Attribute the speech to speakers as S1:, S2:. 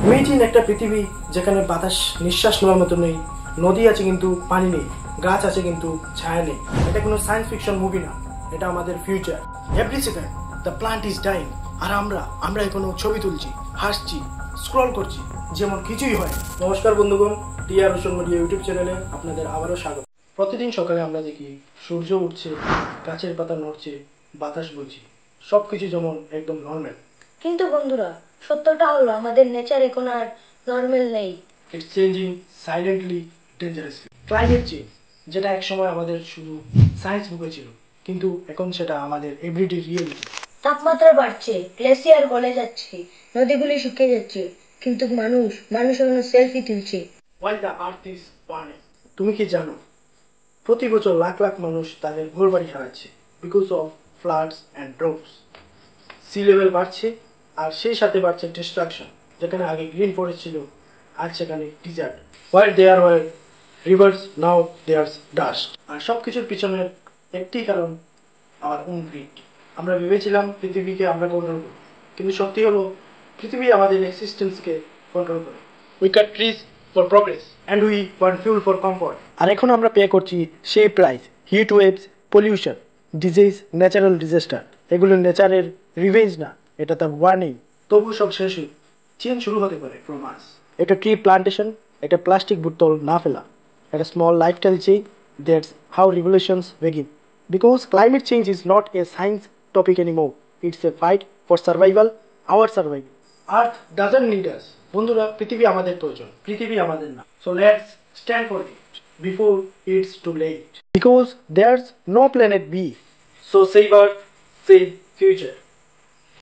S1: Imagine একটা পৃথিবী যেখানে বাতাস নিঃশ্বাস নেওয়ার মতো নেই, নদী আছে কিন্তু পানি নেই, গাছ আছে কিন্তু ছায়া নেই। এটা কোনো সায়েন্স ফিকশন মুভি না, এটা আমাদের future. Every second the plant is dying, আর আমরা এখনো ছবি তুলছি, হাসছি, স্ক্রল করছি, যেমন কিছুই হয়। নমস্কার বন্ধুগণ, টিআর রোশন মিডিয়া ইউটিউব চ্যানেলে আপনাদের আবারও স্বাগত। প্রতিদিন সকালে আমরা দেখি সূর্য উঠছে, গাছের পাতা নড়ছে, বাতাস বইছে, সবকিছু যেমন একদম নর্মাল।
S2: কিন্তু বন্ধুরা, সত্যটা হলো আমাদের নেচার এখন আর নর্মাল নেই।
S1: It's changing silently, dangerously. Climate change, যেটা একসময় আমাদের শুধু সায়েন্স বুকে ছিল, কিন্তু এখন সেটা আমাদের এভরিডে রিয়েলিটি।
S2: তাপমাত্রা বাড়ছে, গ্লেসিয়ার গলে যাচ্ছে, নদীগুলি শুকিয়ে যাচ্ছে, কিন্তু মানুষ এখনো সেলফি তুলছে।
S1: While the earth is burning, তুমি কি জানো প্রতি বছর লাখ লাখ মানুষ তাদের ঘরবাড়ি হারাচ্ছে because of floods and drops. Sea level বাড়ছে, আর সেই সাথে বাড়ছে ডিস্ট্রাকশন। যেখানে আগে গ্রিন ফরেস্ট ছিল, আজ সেখানে desert. While there were rivers, now there's dust. আর সব কিছুর পিছনের একটি কারণ, আমার ওন গ্রিড। আমরা ভেবেছিলাম পৃথিবীকে আমরা কন্ট্রোল করব, কিন্তু সত্যি হলো পৃথিবী আমাদের এক্সিস্টেন্সকে কন্ট্রোল করে। We cut trees for progress and we want fuel for comfort. আর এখন আমরা পে করছি সেই price. Heat waves, pollution, disease, natural disaster, এগুলো নেচারের রিভেঞ্জ না, এটা তার ওয়ার্নিং। তবু সব শেষ হয়ে চেঞ্জ শুরু হতে পারে ফ্রম আস। একটা ট্রি প্লান্টেশন, একটা প্লাস্টিক বোতল না ফেলা, একটা small lifestyle change, that's how revolutions begin. Because climate change is not a science topic anymore. It's a fight for survival, our survival. Earth doesn't need us. বন্ধুরা, পৃথিবী আমাদের প্রয়োজন, পৃথিবী আমাদের না। So let's stand for it before it's too late. Because there's no planet B. So save Earth, save future.